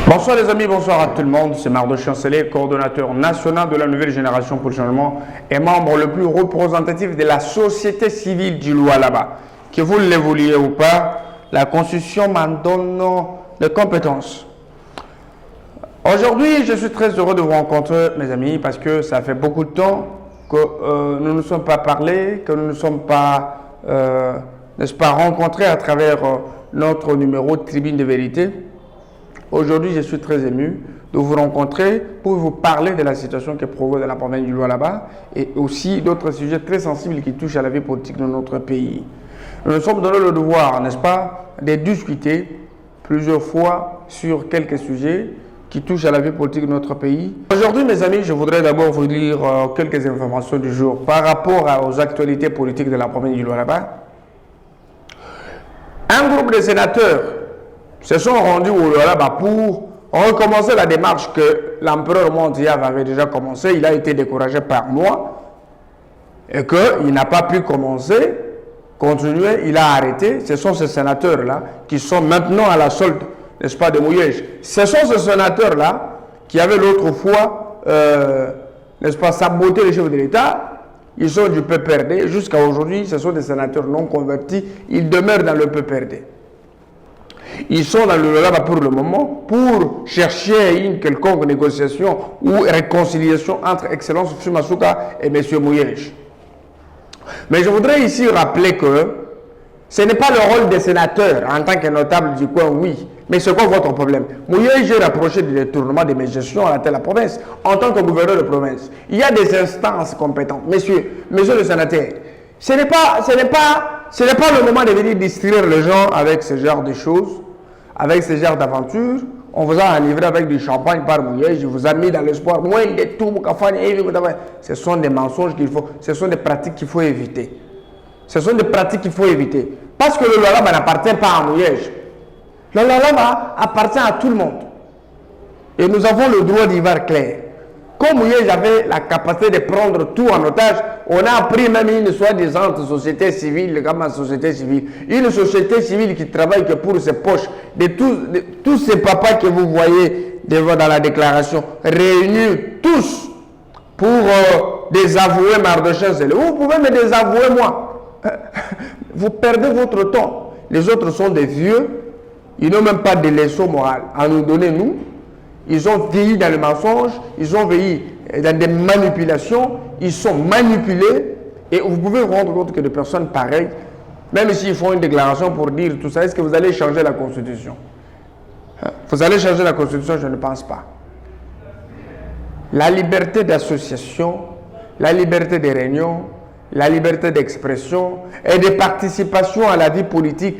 Bonsoir les amis, bonsoir à tout le monde. C'est Mardo Chancelet, coordonnateur national de la nouvelle génération pour le changement et membre le plus représentatif de la société civile du Lualaba. Que vous le vouliez ou pas, la Constitution m'en donne les compétences. Aujourd'hui, je suis très heureux de vous rencontrer, mes amis, parce que ça fait beaucoup de temps que nous ne nous sommes pas parlé, que nous ne nous sommes pas, n'est-ce pas, rencontrés à travers notre numéro de Tribune de Vérité. Aujourd'hui, je suis très ému de vous rencontrer pour vous parler de la situation qui provoque dans la province du Lualaba et aussi d'autres sujets très sensibles qui touchent à la vie politique de notre pays. Nous nous sommes donné le devoir, n'est-ce pas, de discuter plusieurs fois sur quelques sujets qui touchent à la vie politique de notre pays. Aujourd'hui, mes amis, je voudrais d'abord vous lire quelques informations du jour par rapport aux actualités politiques de la province du Lualaba. Un groupe de sénateurs se sont rendus au Lualaba pour recommencer la démarche que l'empereur Mondial avait déjà commencé. Il a été découragé par moi et qu'il n'a pas pu continuer, il a arrêté. Ce sont ces sénateurs-là qui sont maintenant à la solde, n'est-ce pas, de Mouyej. Ce sont ces sénateurs-là qui avaient l'autre fois, n'est-ce pas, saboté les chefs de l'État. Ils sont du PPRD. Jusqu'à aujourd'hui, ce sont des sénateurs non convertis. Ils demeurent dans le PPRD. Ils sont dans le Lualaba pour le moment pour chercher une quelconque négociation ou réconciliation entre Excellence Fumasuka et M. Mouyej. Mais je voudrais ici rappeler que ce n'est pas le rôle des sénateurs en tant que notable du coin, oui. Mais c'est quoi votre problème? Mouyej est rapproché du détournement de mes gestions à la tête de la province en tant que gouverneur de province. Il y a des instances compétentes. Monsieur le sénateur, ce n'est pas le moment de venir distraire les gens avec ce genre de choses, avec ce genre d'aventures. On vous a enivré avec du champagne par Mouyej, je vous ai mis dans l'espoir. Ce sont des mensonges qu'il faut, ce sont des pratiques qu'il faut éviter. Ce sont des pratiques qu'il faut éviter. Parce que le Lualaba n'appartient pas à Mouyej. Le Lualaba appartient à tout le monde. Et nous avons le droit d'y voir clair. Comme Mouyej avait la capacité de prendre tout en otage, on a pris même une soi-disant société civile, comme une société civile. Une société civile qui travaille que pour ses poches, de tous ces papas que vous voyez dans la déclaration, réunis tous pour désavouer Mardochée. Vous pouvez me désavouer moi. Vous perdez votre temps. Les autres sont des vieux, ils n'ont même pas de leçons morales à nous donner, nous. Ils ont vieilli dans le mensonge, ils ont vieilli dans des manipulations, ils sont manipulés et vous pouvez vous rendre compte que des personnes pareilles, même s'ils font une déclaration pour dire tout ça, est-ce que vous allez changer la Constitution? Vous allez changer la Constitution? Je ne pense pas. La liberté d'association, la liberté de réunion, la liberté d'expression et de participation à la vie politique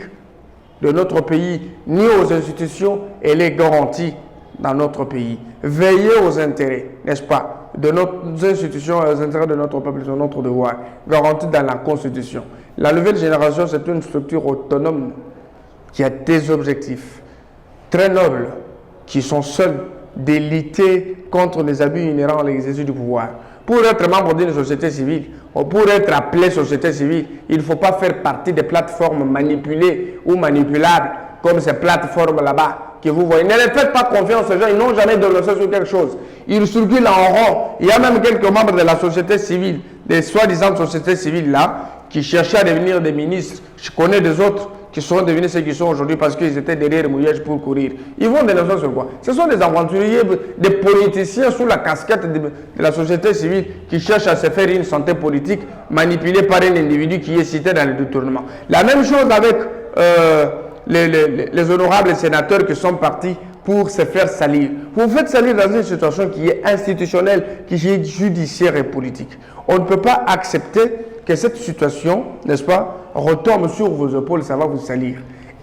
de notre pays, ni aux institutions, elle est garantie dans notre pays. Veillez aux intérêts, n'est-ce pas, de nos institutions et aux intérêts de notre peuple, c'est notre devoir, garanti dans la Constitution. La nouvelle génération, c'est une structure autonome qui a des objectifs très nobles, qui sont seuls de lutter contre les abus inhérents à l'exercice du pouvoir. Pour être membre d'une société civile, ou pour être appelé société civile, il ne faut pas faire partie des plateformes manipulées ou manipulables, comme ces plateformes là-bas que vous voyez. Ne les faites pas confiance aux gens, ils n'ont jamais dénoncé sur quelque chose. Ils circulent en rond. Il y a même quelques membres de la société civile, des soi-disant sociétés civiles là, qui cherchaient à devenir des ministres. Je connais des autres qui sont devenus ceux qui sont aujourd'hui parce qu'ils étaient derrière Mouyej pour courir. Ils vont dénoncer sur quoi? Ce sont des aventuriers, des politiciens sous la casquette de la société civile qui cherchent à se faire une santé politique manipulée par un individu qui est cité dans le détournement. La même chose avec les honorables sénateurs qui sont partis pour se faire salir. Vous faites salir dans une situation qui est institutionnelle, qui est judiciaire et politique. On ne peut pas accepter que cette situation, n'est-ce pas, retombe sur vos épaules, ça va vous salir.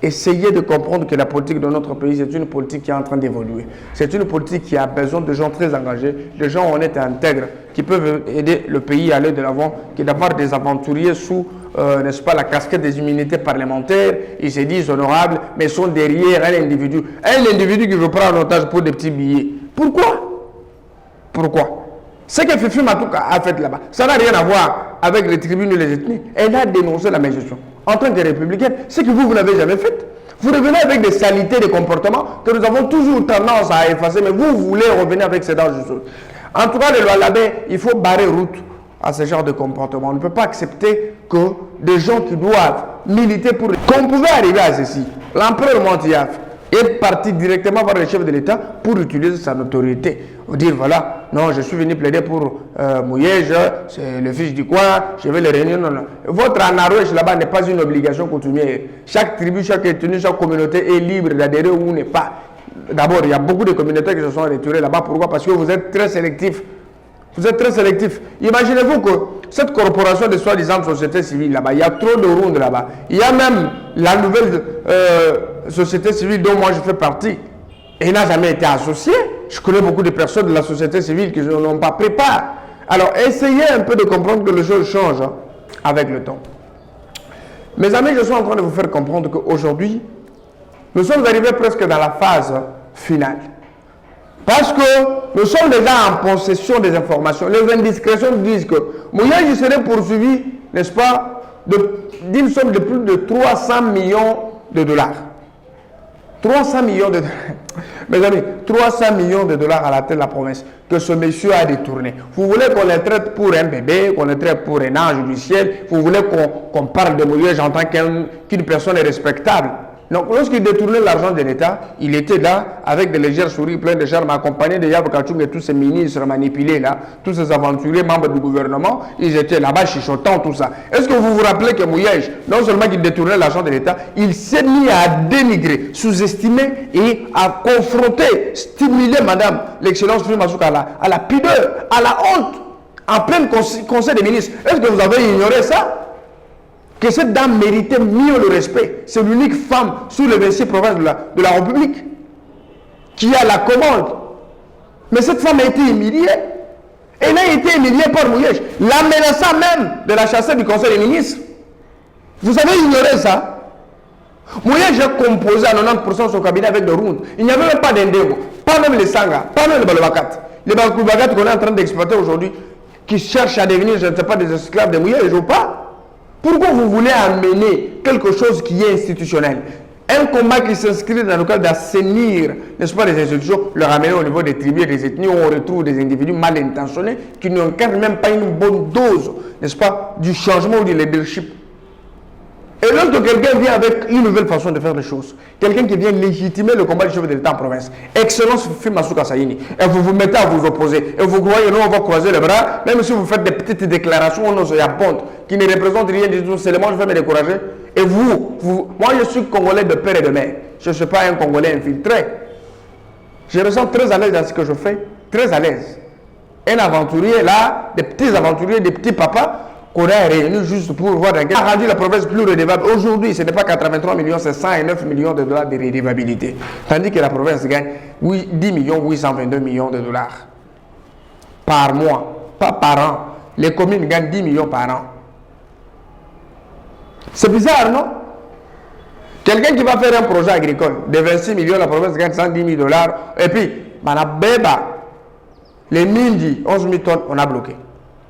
Essayez de comprendre que la politique de notre pays, c'est une politique qui est en train d'évoluer. C'est une politique qui a besoin de gens très engagés, de gens honnêtes et intègres, qui peuvent aider le pays à aller de l'avant, que d'avoir des aventuriers sous, n'est-ce pas, la casquette des immunités parlementaires. Ils se disent honorables, mais sont derrière un individu. Un individu qui veut prendre en otage pour des petits billets. Pourquoi? Ce que Fifi Matouka a fait là-bas, ça n'a rien à voir avec les tribunes et les ethnies. Elle a dénoncé la mégestion. En tant que républicaine, ce que vous n'avez jamais fait. Vous revenez avec des saletés de comportements que nous avons toujours tendance à effacer, mais vous voulez revenir avec ces dangereuses choses. En tout cas, le loi Labé, il faut barrer route à ce genre de comportement. On ne peut pas accepter que des gens qui doivent militer pour... Qu'on pouvait arriver à ceci. L'empereur Montiaf est parti directement voir le chef de l'État pour utiliser sa notoriété. Pour dire, voilà, non, je suis venu plaider pour Mouyej, c'est le fils du coin, je vais le réunir. Non, non. Votre anarouèche là-bas n'est pas une obligation coutumière. Chaque tribu, chaque ethnie, chaque communauté est libre d'adhérer ou n'est pas. D'abord, il y a beaucoup de communautés qui se sont retirées là-bas. Pourquoi? Parce que vous êtes très sélectifs. Vous êtes très sélectif. Imaginez-vous que cette corporation de soi-disant société civile là-bas, il y a trop de rondes là-bas. Il y a même la nouvelle société civile dont moi je fais partie. Et il n'a jamais été associé. Je connais beaucoup de personnes de la société civile qui n'ont pas pris part. Alors essayez un peu de comprendre que les choses changent avec le temps. Mes amis, je suis en train de vous faire comprendre qu'aujourd'hui, nous sommes arrivés presque dans la phase finale. Parce que nous sommes déjà en possession des informations. Les indiscrétions disent que Mouyej serait poursuivi, n'est-ce pas, d'une somme de plus de 300 millions de dollars. 300 millions de dollars. Mes amis, 300 millions de dollars à la tête de la promesse que ce monsieur a détourné. Vous voulez qu'on les traite pour un bébé, qu'on les traite pour un ange du ciel. Vous voulez qu'on parle de Mouyej en tant qu'une personne respectable. Donc, lorsqu'il détournait l'argent de l'État, il était là avec des légères souris pleines de charme, accompagné de Yab Kachung et tous ces ministres manipulés là, tous ces aventuriers membres du gouvernement, ils étaient là-bas chuchotant tout ça. Est-ce que vous vous rappelez que Mouyej, non seulement qu'il détournait l'argent de l'État, il s'est mis à dénigrer, sous-estimer et à confronter, stimuler madame l'excellence Masuka à la pudeur, à la honte, en plein conseil des ministres. Est-ce que vous avez ignoré ça? Que cette dame méritait mieux le respect. C'est l'unique femme sous les 26 provinces de la République qui a la commande. Mais cette femme a été humiliée. Elle a été humiliée par Mouyej, la menaçant même de la chasser du Conseil des ministres. Vous avez ignoré ça? Mouyej a composé à 90% son cabinet avec des rounds. Il n'y avait même pas d'Indégo, pas même les Sanga, pas même les Balobakat. Les Balobakat qu'on est en train d'exploiter aujourd'hui, qui cherchent à devenir, je ne sais pas, des esclaves de Mouyej ou pas. Pourquoi vous voulez amener quelque chose qui est institutionnel? Un combat qui s'inscrit dans le cadre d'assainir, n'est-ce pas, les institutions, le ramener au niveau des tribus et des ethnies où on retrouve des individus mal intentionnés qui n'incarnent même pas une bonne dose, n'est-ce pas, du changement ou du leadership. Et lorsque quelqu'un vient avec une nouvelle façon de faire les choses, quelqu'un qui vient légitimer le combat du chef de l'État en province, Excellence Masuka Saïni, et vous vous mettez à vous opposer, et vous croyez, non, on va croiser les bras, même si vous faites des petites déclarations, non, c'est ponte, qui ne représentent rien du tout, seulement je vais me décourager. Et moi je suis Congolais de père et de mère, je ne suis pas un Congolais infiltré. Je me sens très à l'aise dans ce que je fais, très à l'aise. Un aventurier là, des petits aventuriers, des petits papas, qu'on a réuni juste pour voir dans quel a rendu la province plus redevable. Aujourd'hui, ce n'est pas 83 millions, c'est 109 millions de dollars de redevabilité. Tandis que la province gagne 10 millions 822 millions de dollars par mois, pas par an. Les communes gagnent 10 millions par an. C'est bizarre, non? Quelqu'un qui va faire un projet agricole de 26 millions, la province gagne 110 000 dollars. Et puis, les Mindi, 11 000 tonnes, on a bloqué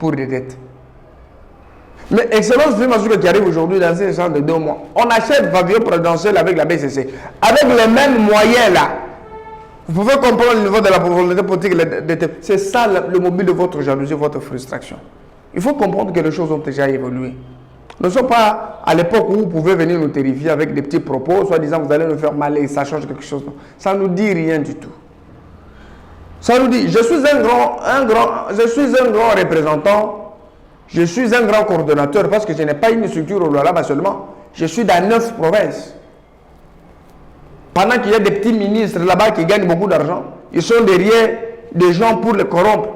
pour des dettes. Mais Excellence Masuka qui arrive aujourd'hui dans ces échanges de 2 mois, on achète pavillon présidentiel avec la BCC, avec les mêmes moyens là. Vous pouvez comprendre le niveau de la volonté politique. C'est ça le mobile de votre jalousie, votre frustration. Il faut comprendre que les choses ont déjà évolué. Nous ne sommes pas à l'époque où vous pouvez venir nous terrifier avec des petits propos, soit disant vous allez nous faire mal et ça change quelque chose. Ça ne nous dit rien du tout. Ça nous dit, je suis un grand représentant. Je suis un grand coordonnateur parce que je n'ai pas une structure au Lualaba seulement. Je suis dans 9 provinces. Pendant qu'il y a des petits ministres là-bas qui gagnent beaucoup d'argent, ils sont derrière des gens pour les corrompre.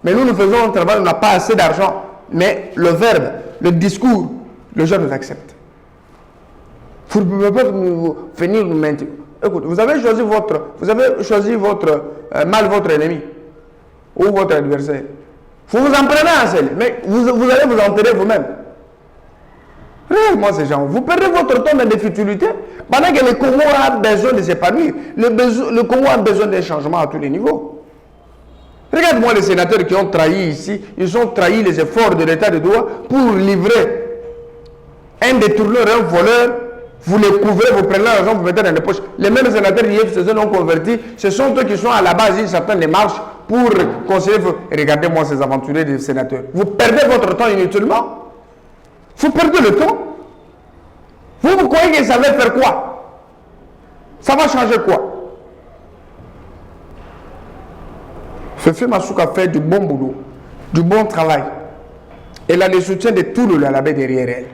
Mais nous faisons un travail, on n'a pas assez d'argent. Mais le verbe, le discours, les gens nous acceptent. Vous ne pouvez pas venir nous maintenir. Écoute, vous avez choisi mal votre ennemi ou votre adversaire. Vous vous en prenez un seul, mais vous allez vous enterrer vous-même. Réellement, ces gens, vous perdez votre temps dans des futilités pendant que le Congo a besoin de s'épanouir. Le Congo a besoin d'un changement à tous les niveaux. Regarde-moi les sénateurs qui ont trahi ici, ils ont trahi les efforts de l'état de droit pour livrer un détourneur, un voleur Vous les couvrez, vous prenez l'argent, vous mettez dans les poches. Les mêmes sénateurs d'IFCC non convertis, ce sont eux qui sont à la base d'une certaine démarche pour conseiller. Regardez-moi ces aventuriers des sénateurs. Vous perdez votre temps inutilement. Vous perdez le temps. Vous croyez qu'ils savaient faire quoi? Ça va changer quoi? Fefe Masuka fait du bon boulot, du bon travail. Elle a le soutien de tout le Lalabé derrière elle.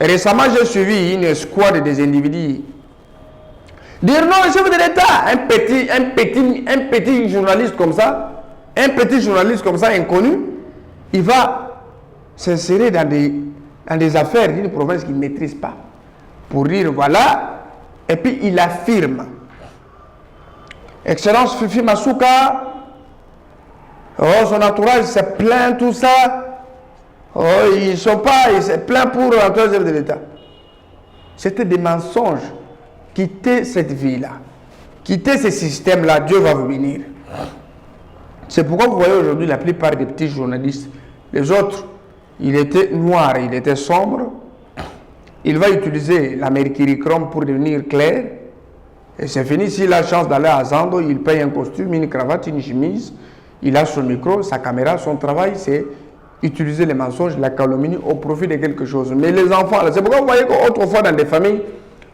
Récemment, j'ai suivi une squad des individus dire non, le chef de l'État, un petit journaliste comme ça, inconnu, il va s'insérer dans des affaires d'une province qu'il ne maîtrise pas. Pour dire voilà, et puis il affirme. Excellence Fifi Masuka, oh, son entourage se plaint, tout ça. Oh, ils se plaignent pour rentrer au chef de l'État. C'était des mensonges. Quittez cette vie-là. Quittez ce système-là, Dieu va vous bénir. C'est pourquoi vous voyez aujourd'hui la plupart des petits journalistes, les autres, il était noir, il était sombre. Il va utiliser la mercurichrome pour devenir clair. Et c'est fini. S'il a la chance d'aller à Zando, il paye un costume, une cravate, une chemise. Il a son micro, sa caméra, son travail, c'est utiliser les mensonges, la calomnie au profit de quelque chose. Mais les enfants, c'est pourquoi vous voyez qu'autrefois dans des familles,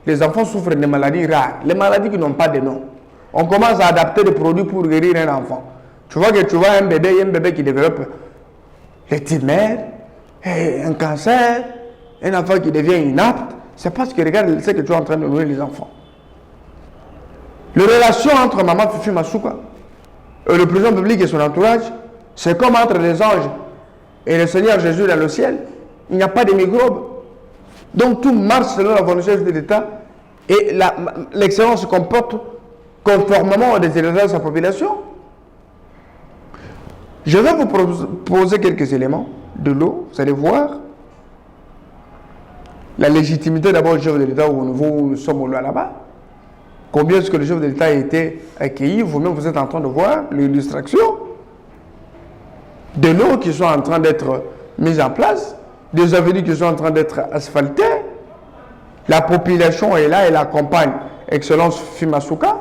les enfants souffrent de maladies rares, les maladies qui n'ont pas de nom. On commence à adapter des produits pour guérir un enfant. Tu vois un bébé qui développe les tumeurs, un cancer, un enfant qui devient inapte. C'est parce que regarde ce que tu es en train de nourrir les enfants. La relation entre maman Fifi Masuka et le président public et son entourage, c'est comme entre les anges et le Seigneur Jésus dans le ciel. Il n'y a pas de microbes. Donc tout marche selon la volonté de l'État et l'excellence se comporte conformément aux désirs de sa population. Je vais vous poser quelques éléments de l'eau. Vous allez voir la légitimité d'abord du chef de l'État où nous sommes là-bas. Combien est-ce que le chef de l'État a été accueilli? Vous-même, vous êtes en train de voir l'illustration de l'eau qui sont en train d'être mises en place, des avenues qui sont en train d'être asphaltées. La population est là, elle accompagne Excellence Fimasuka.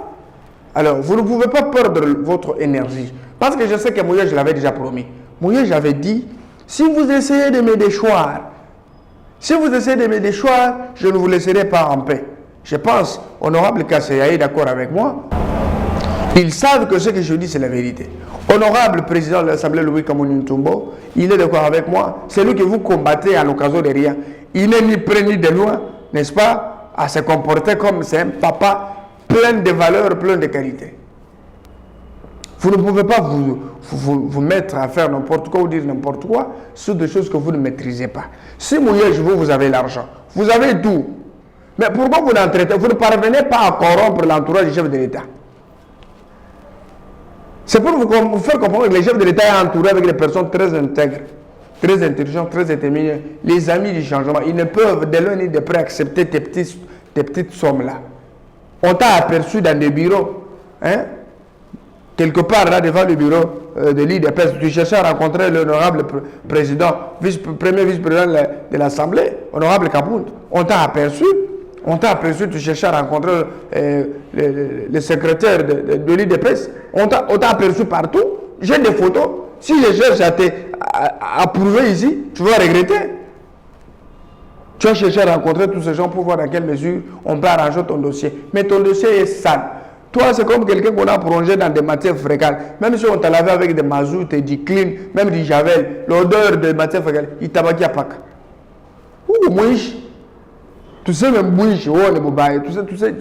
Alors, vous ne pouvez pas perdre votre énergie. Parce que je sais que Moïse, je l'avais déjà promis. Moïse, j'avais dit, si vous essayez de me déchoir, je ne vous laisserai pas en paix. Je pense, honorable Kasseya est d'accord avec moi. Ils savent que ce que je dis, c'est la vérité. Honorable président de l'Assemblée, Louis Kamouni Ntumbo, il est d'accord avec moi. C'est lui que vous combattez à l'occasion de rien. Il n'est ni près ni de loin, n'est-ce pas, à se comporter comme c'est un papa plein de valeurs, plein de qualités. Vous ne pouvez pas vous mettre à faire n'importe quoi ou dire n'importe quoi sur des choses que vous ne maîtrisez pas. Si Mouyej, vous avez l'argent, vous avez tout. Mais pourquoi vous ne parvenez pas à corrompre l'entourage du chef de l'État? C'est pour vous faire comprendre que le chef de l'État est entouré avec des personnes très intègres, très intelligentes, très déterminées, les amis du changement. Ils ne peuvent de loin ni de près accepter tes petites sommes-là. On t'a aperçu dans des bureaux, hein? Quelque part là devant le bureau de l'IDPS, tu cherchais à rencontrer l'honorable président, premier vice-président de l'Assemblée, honorable Kabound. On t'a aperçu, tu cherchais à rencontrer le secrétaire de l'IDPS. On t'a aperçu partout. J'ai des photos. Si je cherche à prouver ici, tu vas regretter. Tu as cherché à rencontrer tous ces gens pour voir dans quelle mesure on peut arranger ton dossier. Mais ton dossier est sale. Toi, c'est comme quelqu'un qu'on a plongé dans des matières fécales. Même si on t'a lavé avec des mazout et du clean, même du javel, l'odeur des matières fécales, il t'a bâti à Pâques. Ouh, mouiche. Tu sais, même mouiche, oh, les bobailles, tu sais,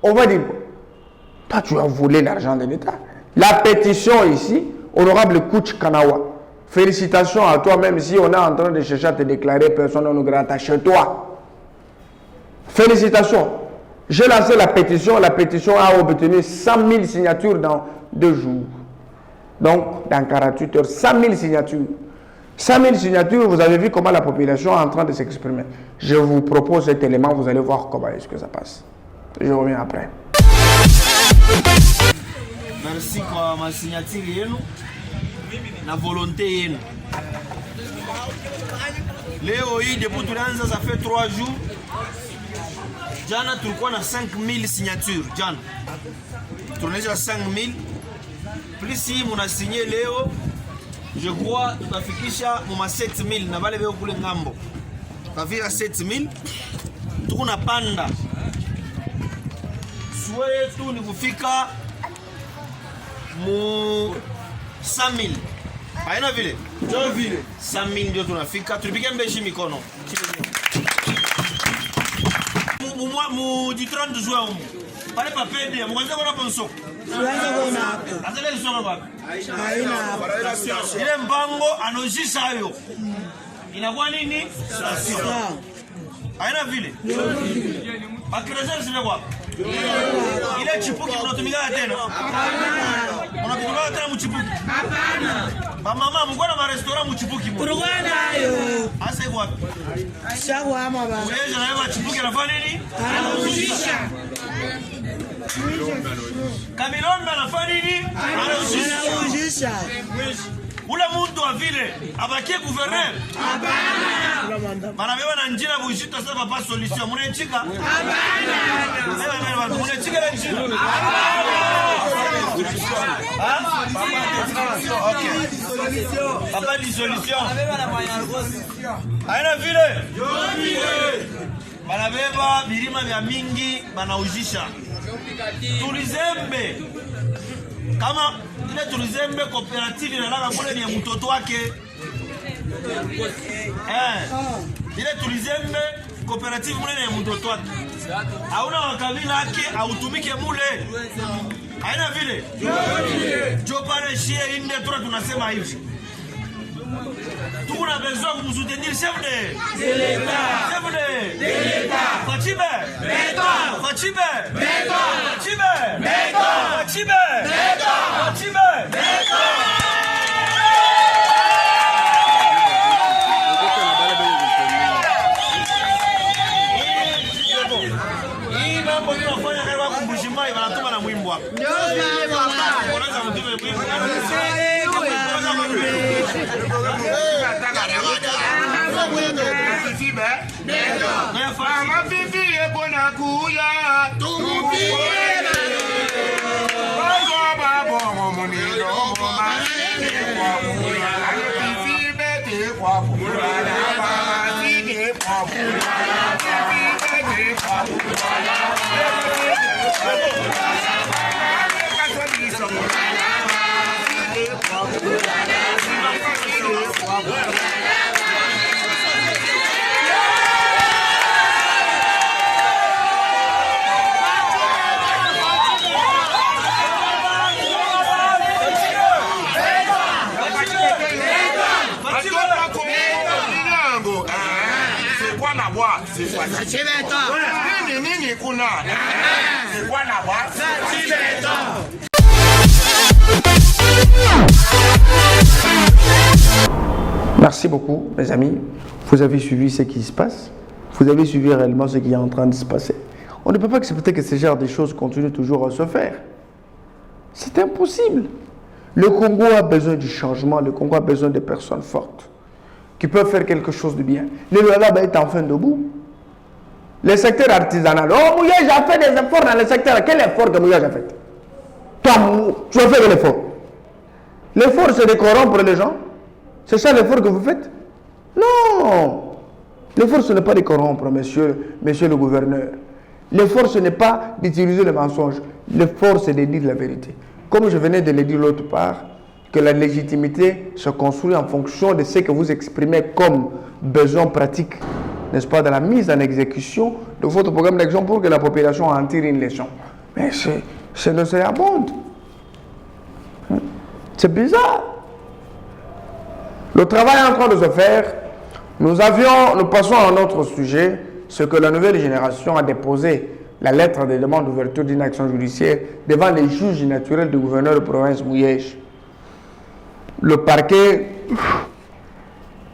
on va dire, toi, tu as volé l'argent de l'État. La pétition ici, honorable Kouch Kanawa, félicitations à toi, même si on est en train de chercher à te déclarer personne non grata chez toi. Félicitations. J'ai lancé la pétition a obtenu 100 000 signatures dans 2 jours. Donc, dans 48 heures, 100 000 signatures. 100 000 signatures, vous avez vu comment la population est en train de s'exprimer. Je vous propose cet élément, vous allez voir comment est-ce que ça passe. Je reviens après. Merci pour ma signature, la volonté. Léo, depuis tout ça fait 3 jours. Jana tulikuwa na 5000 signatures jana. Tunaonyesha 5000 plus si munasinye leo, je crois tutafikisha muma 7000 na wale wao kule ngambo. Tafika 7000 tuko na panda. Swee tu ni kufika mu 5000. Haina vile? Ndio vile. 5000 ndio tunafika. Tulipige mbeshi mikono. Mu du 30 juin. Pale pa pede, mwanzo kuna ponso. Tuanze kuona hapo. Azale lisoma baba. Haina hapo. Ile mbango anojisha hayo. Inakuwa nini? Station. Haina vile? Bakireza zile kwa. Ile chipuki tunatumika tena. Hapana. Unatumika tena mchipuki? Hapana. Mama mngona ma restaurant mchipuki mo. Kurugana hayo. Asa iko wapi? Shawa ama baba. Wewe na wewe chipuki anafanya nini? Anahusisha. Kamilombe anafanya nini? Anahusisha. Ule mtu wa vile abakie gouverneur? Hapana. Manabeba na njira bushita sasa papa solution. Munechika? Hapana. Munechika na njira? Okay. Papa di solution. Haina vile? Manabeba milima vya mingi banaujisha. Tulizembe. Kama ile tulizembe cooperative inalala kule ni ya mtoto wake. Ile tulizembe cooperative mule ni ya mtoto wake. Hauna wakabila yake autumike mule. Haina vile? Jo pale shie inde tunasema hivi. Tuko na besoin de soutenir chef l'État. Chef l'État. Fachibe. Béton. Fachibe. Béton. Fachibe. Béton. Fachibe. Béton. Fachibe. Béton. Hii mambo tunafanya kwa kumbushimai wanatuma na mwimbo hapa. Ndio baba. Unaanza mtume mwimbo. Merci beaucoup, mes amis. Vous avez suivi ce qui se passe. Vous avez suivi réellement ce qui est en train de se passer. On ne peut pas accepter que ce genre de choses continuent toujours à se faire. C'est impossible. Le Congo a besoin du changement. Le Congo a besoin de personnes fortes qui peuvent faire quelque chose de bien. Le Lualaba est enfin debout. Le secteur artisanal. Oh, Mouyage a fait des efforts dans le secteur. Quel effort que Mouyage a fait? Toi, tu as fait de l'effort. L'effort, c'est de corrompre les gens. C'est ça l'effort que vous faites? Non. L'effort, ce n'est pas de corrompre, monsieur le gouverneur. L'effort, ce n'est pas d'utiliser le mensonge. L'effort, c'est de dire la vérité. Comme je venais de le dire l'autre part, que la légitimité se construit en fonction de ce que vous exprimez comme besoin pratique, n'est-ce pas, de la mise en exécution de votre programme d'action pour que la population en tire une leçon. Mais c'est nauséabond. C'est bizarre. Le travail est en train de se faire. Nous passons à un autre sujet, ce que la nouvelle génération a déposé la lettre de demande d'ouverture d'une action judiciaire devant les juges naturels du gouverneur de province Mouyège. Le parquet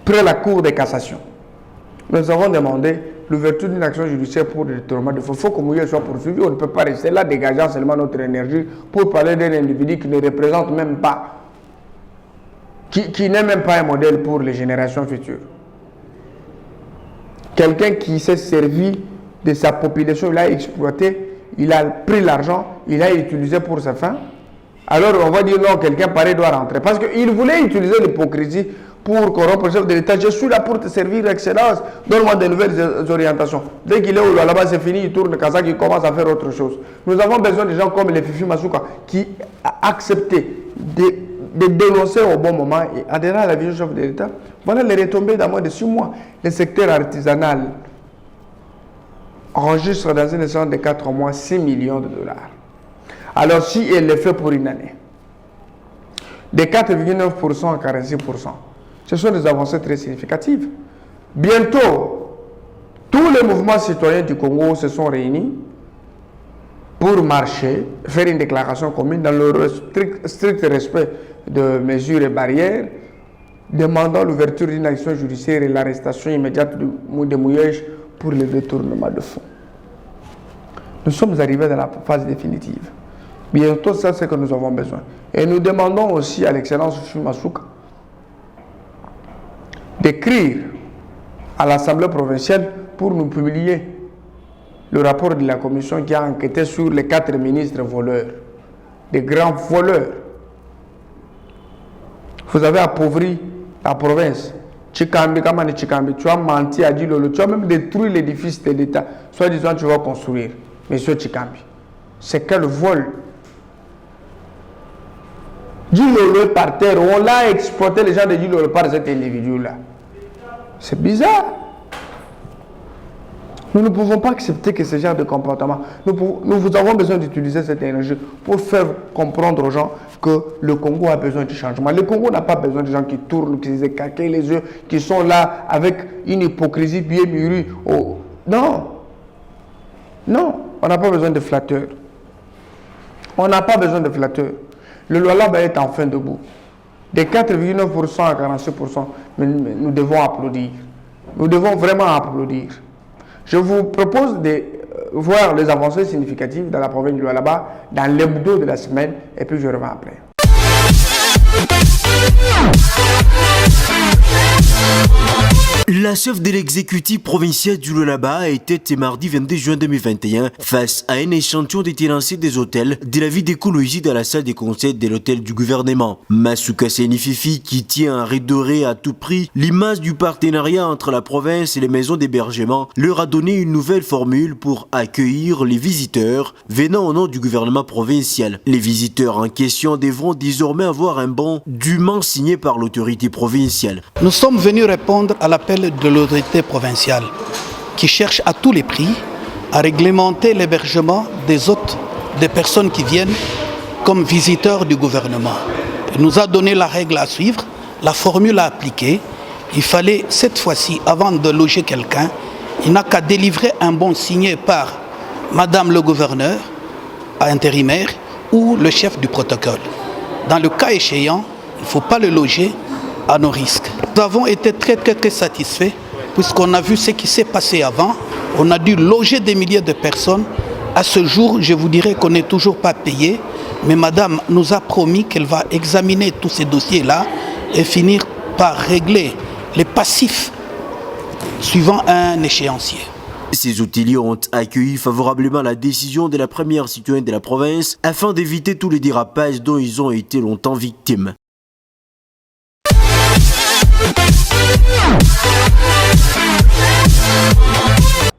près la cour de cassation. Nous avons demandé l'ouverture d'une action judiciaire pour le détournement de fonds. Il faut que Mouyège soit poursuivi. On ne peut pas rester là dégageant seulement notre énergie pour parler d'un individu qui ne représente même pas, qui n'est même pas un modèle pour les générations futures. Quelqu'un qui s'est servi de sa population, il a exploité, il a pris l'argent, il a utilisé pour sa fin. Alors on va dire non, quelqu'un pareil doit rentrer. Parce qu'il voulait utiliser l'hypocrisie pour corrompre le chef de l'État. Je suis là pour te servir, Excellence. Donne-moi de nouvelles orientations. Dès qu'il est là-bas, c'est fini, il tourne Kazakh, il commence à faire autre chose. Nous avons besoin de gens comme les Fifi Masuka qui a accepté de dénoncer au bon moment et adhérer à la vision du chef de l'État. Voilà les retombées dans moins de 6 mois. Le secteur artisanal enregistre dans une échéance de 4 mois 6 millions de dollars. Alors si elle le fait pour une année, de 4,9% à 46%, ce sont des avancées très significatives. Bientôt, tous les mouvements citoyens du Congo se sont réunis pour marcher, faire une déclaration commune dans le strict respect de mesures et barrières, demandant l'ouverture d'une action judiciaire et l'arrestation immédiate de Mouyej pour le détournement de fonds. Nous sommes arrivés dans la phase définitive. Bientôt, ça c'est ce que nous avons besoin. Et nous demandons aussi à l'excellence Fifi Masuka d'écrire à l'Assemblée provinciale pour nous publier le rapport de la commission qui a enquêté sur les 4 ministres voleurs, des grands voleurs. Vous avez appauvri la province. Chikambi, Kamani Chikambi, tu as menti à Djilolo, tu as même détruit l'édifice de l'État. Soit disant tu vas construire, monsieur Chikambi. C'est quel vol? Djilolo est par terre, on l'a exploité les gens de Djilolo par cet individu-là. C'est bizarre. Nous ne pouvons pas accepter que ce genre de comportement. Nous avons besoin d'utiliser cette énergie pour faire comprendre aux gens que le Congo a besoin du changement. Le Congo n'a pas besoin de gens qui tournent, qui se caquent les yeux, qui sont là avec une hypocrisie bien mûrie. Oh. Non. Non, on n'a pas besoin de flatteurs. On n'a pas besoin de flatteurs. Le Lualaba est enfin debout. De 4,9% à 46%, nous devons applaudir. Nous devons vraiment applaudir. Je vous propose de voir les avancées significatives dans la province du Lualaba dans l'hebdo de la semaine et puis je reviens après. La chef de l'exécutif provincial du Lualaba était mardi 22 juin 2021 face à un échantillon des tenanciers des hôtels de la vie d'écologie dans la salle des conseils de l'hôtel du gouvernement. Masuka Saini Fifi, qui tient à redorer à tout prix l'image du partenariat entre la province et les maisons d'hébergement, leur a donné une nouvelle formule pour accueillir les visiteurs venant au nom du gouvernement provincial. Les visiteurs en question devront désormais avoir un bon dûment signé par l'autorité provinciale. Nous sommes venus répondre à l'appel de l'autorité provinciale qui cherche à tous les prix à réglementer l'hébergement des hôtes, des personnes qui viennent comme visiteurs du gouvernement. Il nous a donné la règle à suivre, la formule à appliquer. Il fallait cette fois-ci, avant de loger quelqu'un, il n'a qu'à délivrer un bon signé par Madame le gouverneur, intérimaire, ou le chef du protocole. Dans le cas échéant, il ne faut pas le loger à nos risques. Nous avons été très satisfaits puisqu'on a vu ce qui s'est passé avant. On a dû loger des milliers de personnes. À ce jour, je vous dirais qu'on n'est toujours pas payé, mais Madame nous a promis qu'elle va examiner tous ces dossiers-là et finir par régler les passifs suivant un échéancier. Ces hôteliers ont accueilli favorablement la décision de la première citoyenne de la province afin d'éviter tous les dérapages dont ils ont été longtemps victimes.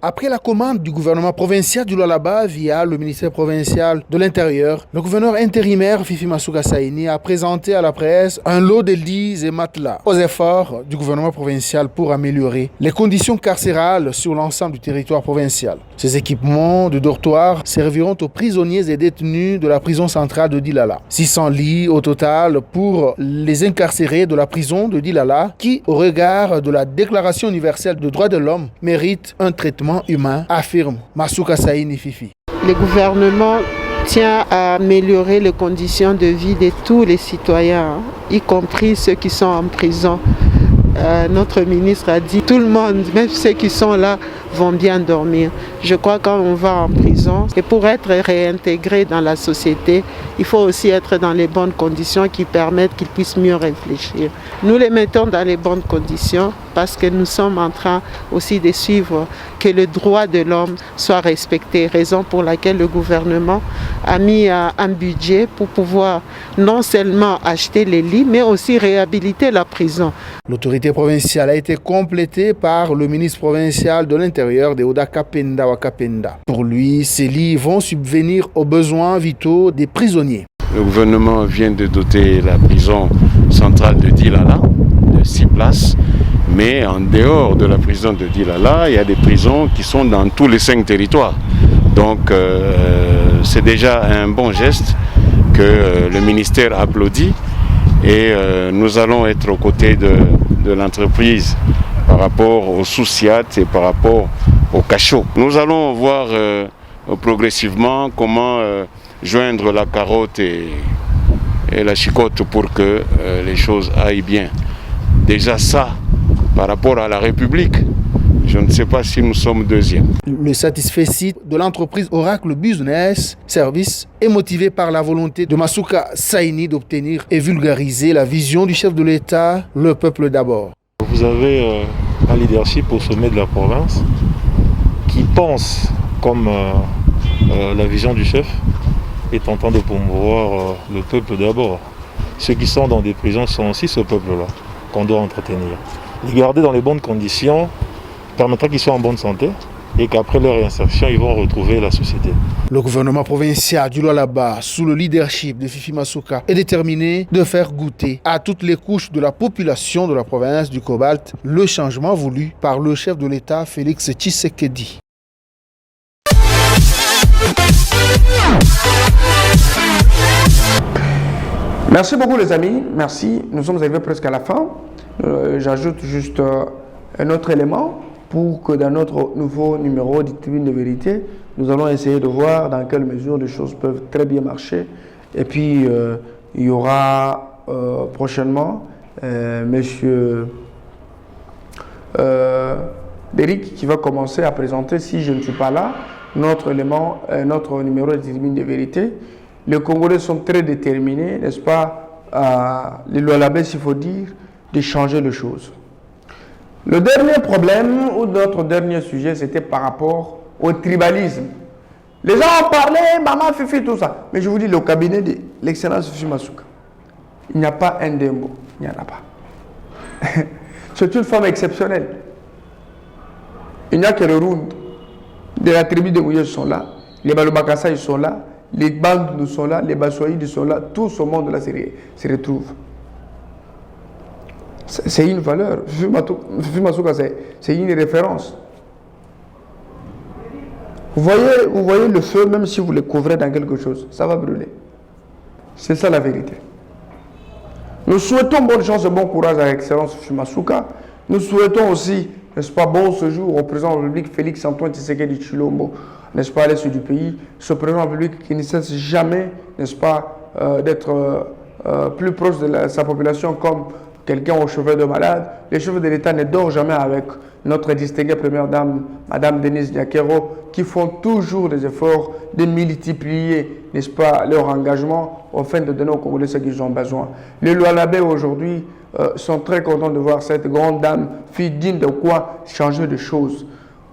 Après la commande du gouvernement provincial du Lualaba via le ministère provincial de l'Intérieur, le gouverneur intérimaire Fifi Masuka Saini a présenté à la presse un lot de lits et matelas aux efforts du gouvernement provincial pour améliorer les conditions carcérales sur l'ensemble du territoire provincial. Ces équipements de dortoirs serviront aux prisonniers et détenus de la prison centrale de Dilala. 600 lits au total pour les incarcérés de la prison de Dilala qui, au regard de la Déclaration universelle des droits de l'homme, méritent un traitement humain, affirme Masuka Saini Fifi. Le gouvernement tient à améliorer les conditions de vie de tous les citoyens, y compris ceux qui sont en prison. Notre ministre a dit tout le monde, même ceux qui sont là, vont bien dormir. Je crois que quand on va en prison, et pour être réintégré dans la société, il faut aussi être dans les bonnes conditions qui permettent qu'ils puissent mieux réfléchir. Nous les mettons dans les bonnes conditions parce que nous sommes en train aussi de suivre que le droit de l'homme soit respecté, raison pour laquelle le gouvernement a mis un budget pour pouvoir non seulement acheter les lits, mais aussi réhabiliter la prison. L'autorité provinciale a été complétée par le ministre provincial de l'Intérieur, Deoda Kapenda Wakapenda. Pour lui, ces lits vont subvenir aux besoins vitaux des prisonniers. Le gouvernement vient de doter la prison centrale de Dilala de 6 places. Mais en dehors de la prison de Dilala, il y a des prisons qui sont dans tous les 5 territoires. Donc c'est déjà un bon geste que le ministère applaudit et nous allons être aux côtés de l'entreprise par rapport aux sous-SIAT et par rapport au cachot. Nous allons voir progressivement comment joindre la carotte et la chicotte pour que les choses aillent bien. Déjà ça, par rapport à la République, je ne sais pas si nous sommes deuxièmes. Le satisfait de l'entreprise Oracle Business Service est motivé par la volonté de Masuka Saini d'obtenir et vulgariser la vision du chef de l'État, le peuple d'abord. Vous avez un leadership au sommet de la province qui pense comme la vision du chef et tentant de promouvoir le peuple d'abord. Ceux qui sont dans des prisons sont aussi ce peuple-là qu'on doit entretenir. Les garder dans les bonnes conditions permettra qu'ils soient en bonne santé et qu'après leur réinsertion, ils vont retrouver la société. Le gouvernement provincial du Lualaba, sous le leadership de Fifi Masuka, est déterminé de faire goûter à toutes les couches de la population de la province du Cobalt le changement voulu par le chef de l'État, Félix Tshisekedi. Merci beaucoup les amis, merci. Nous sommes arrivés presque à la fin. J'ajoute juste un autre élément pour que dans notre nouveau numéro de Tribune de Vérité, nous allons essayer de voir dans quelle mesure les choses peuvent très bien marcher. Et puis, il y aura prochainement Monsieur Derrick qui va commencer à présenter, si je ne suis pas là, notre numéro de Tribune de Vérité. Les Congolais sont très déterminés, n'est-ce pas, les Lualabais, s'il faut dire, de changer les choses. Le dernier problème, ou notre dernier sujet, c'était par rapport au tribalisme. Les gens ont parlé, maman, Fifi, tout ça. Mais je vous dis, le cabinet de l'excellence Fifi Masuka, il n'y a pas un démon, il n'y en a pas. C'est une femme exceptionnelle. Il n'y a que le Round de la tribu de Mouye sont là, les Balobakassa ils sont là, les Bandes sont là, les Bassoïdes sont là, tout ce monde-là se retrouve. C'est une valeur. Fifi Masuka, c'est une référence. Vous voyez le feu, même si vous le couvrez dans quelque chose, ça va brûler. C'est ça la vérité. Nous souhaitons bonne chance et bon courage à l'excellence Fifi Masuka. Nous souhaitons aussi, n'est-ce pas, bon séjour au président de la République Félix Antoine Tshisekedi Tshilombo, n'est-ce pas, à l'est du pays. Ce président de la République qui ne cesse jamais, n'est-ce pas, d'être plus proche de sa population comme quelqu'un aux cheveux de malade. Les chefs de l'État ne dorment jamais avec notre distinguée première dame, Madame Denise Nyakero, qui font toujours des efforts de multiplier, n'est-ce pas, leur engagement afin de donner aux Congolais ce qu'ils ont besoin. Les Lualabais aujourd'hui sont très contents de voir cette grande dame, fille digne de quoi changer de choses.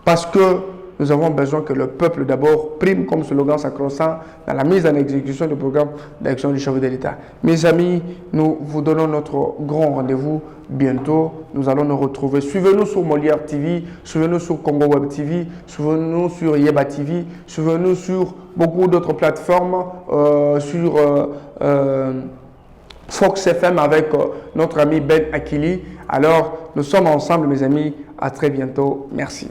Parce que nous avons besoin que le peuple d'abord prime comme slogan sacro-saint dans la mise en exécution du programme d'action du chef de l'État. Mes amis, nous vous donnons notre grand rendez-vous bientôt. Nous allons nous retrouver. Suivez-nous sur Molière TV, suivez-nous sur Congo Web TV, suivez-nous sur Yeba TV, suivez-nous sur beaucoup d'autres plateformes, sur Fox FM avec notre ami Ben Akili. Alors, nous sommes ensemble, mes amis. À très bientôt. Merci.